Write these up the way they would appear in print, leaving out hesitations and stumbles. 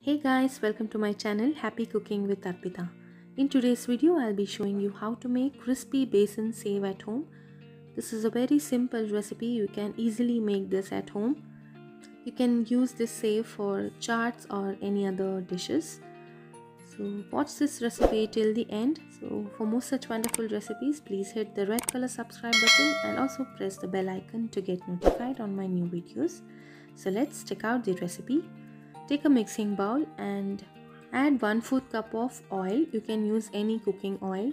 Hey guys, welcome to my channel Happy Cooking with Arpita. In today's video, I'll be showing you how to make crispy besan save at home. This is a very simple recipe. You can easily make this at home. You can use this save for chaats or any other dishes. So watch this recipe till the end. So for more such wonderful recipes, please hit the red color subscribe button and also press the bell icon to get notified on my new videos. So let's check out the recipe. Take a mixing bowl and add 1/4 cup of oil. You can use any cooking oil,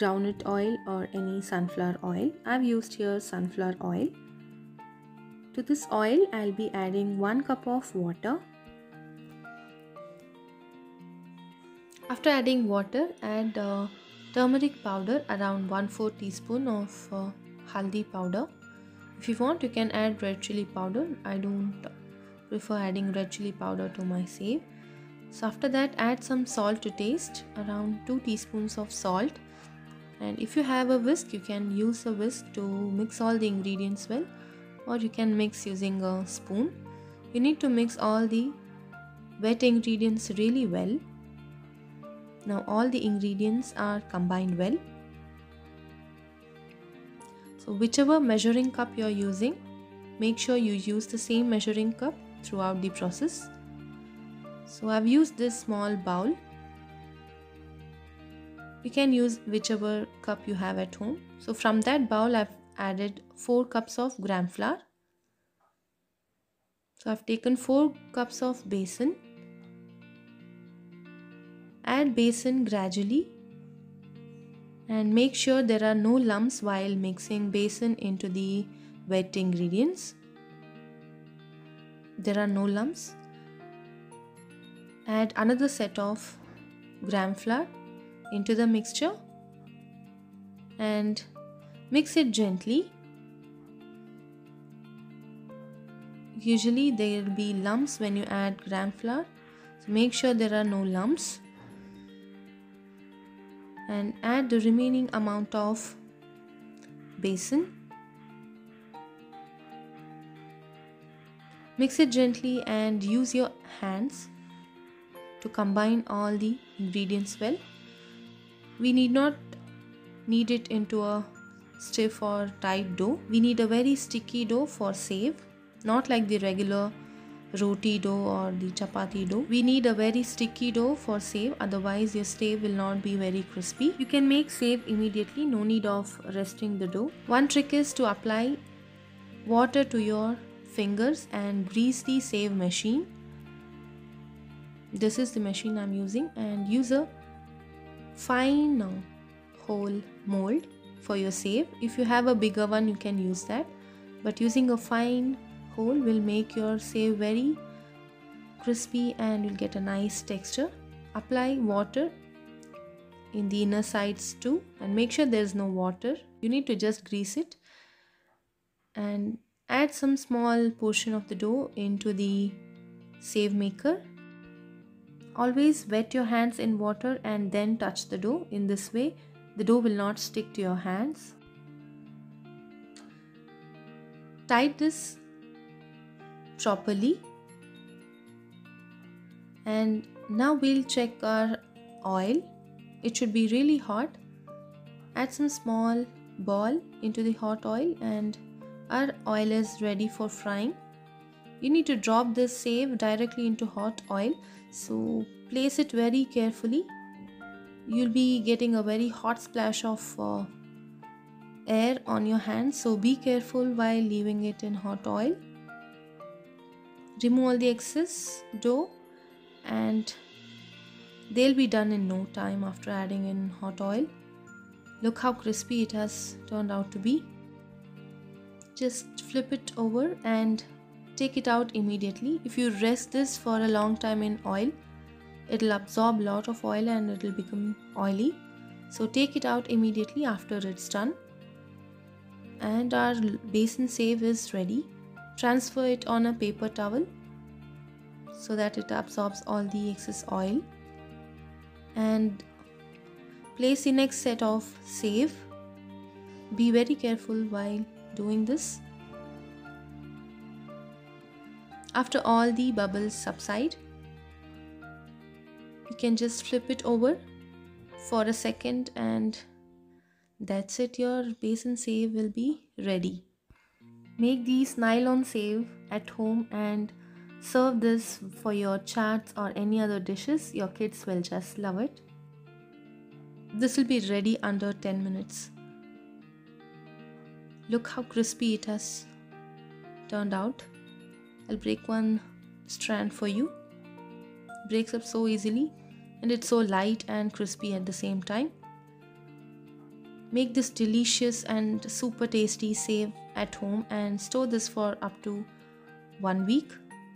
groundnut oil or any sunflower oil. I've used here sunflower oil. To this oil, I'll be adding 1 cup of water. After adding water, add turmeric powder, around 1/4 teaspoon of haldi powder. If you want, you can add red chili powder. I don't prefer adding red chili powder to my save. So after that, add some salt to taste, around 2 teaspoons of salt. And if you have a whisk, you can use a whisk to mix all the ingredients well, or you can mix using a spoon. You need to mix all the wet ingredients really well. Now all the ingredients are combined well. So whichever measuring cup you are using, make sure you use the same measuring cup throughout the process. So I've used this small bowl. You can use whichever cup you have at home. So from that bowl, I've added 4 cups of gram flour. So I've taken 4 cups of besan. Add besan gradually and make sure there are no lumps while mixing besan into the wet ingredients. There are no lumps. Add another set of gram flour into the mixture and mix it gently. Usually there will be lumps when you add gram flour, so make sure there are no lumps. And add the remaining amount of besan. Mix it gently and use your hands to combine all the ingredients well. We need not knead it into a stiff or tight dough. We need a very sticky dough for save, not like the regular roti dough or the chapati dough. We need a very sticky dough for save, otherwise your save will not be very crispy. You can make save immediately, no need of resting the dough. One trick is to apply water to your fingers and grease the save machine. This is the machine I'm using, and use a fine hole mold for your save. If you have a bigger one, you can use that, but using a fine hole will make your save very crispy and you'll get a nice texture. Apply water in the inner sides too and make sure there's no water. You need to just grease it and add some small portion of the dough into the save maker. Always wet your hands in water and then touch the dough. In this way, the dough will not stick to your hands. Tie this properly. And now we'll check our oil. It should be really hot. Add some small ball into the hot oil and our oil is ready for frying. You need to drop this save directly into hot oil, so place it very carefully. You'll be getting a very hot splash of air on your hands, so be careful while leaving it in hot oil. Remove all the excess dough and they'll be done in no time after adding in hot oil. Look how crispy it has turned out to be. Just flip it over and take it out immediately. If you rest this for a long time in oil, it'll absorb a lot of oil and it'll become oily. So take it out immediately after it's done. And our besan save is ready. Transfer it on a paper towel so that it absorbs all the excess oil. And place the next set of save. Be very careful while doing this. After all the bubbles subside, You can just flip it over for a second and that's it. Your besan save will be ready. Make these nylon save at home and serve this for your chats or any other dishes. Your kids will just love it. This will be ready under 10 minutes. Look how crispy it has turned out. I'll break one strand for you. Breaks up so easily and it's so light and crispy at the same time. Make this delicious and super tasty save at home and store this for up to 1 week.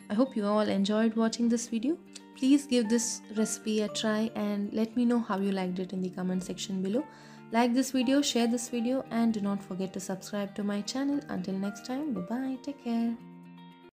I hope you all enjoyed watching this video. Please give this recipe a try and let me know how you liked it in the comment section below. Like this video, share this video and do not forget to subscribe to my channel. Until next time, bye bye, take care.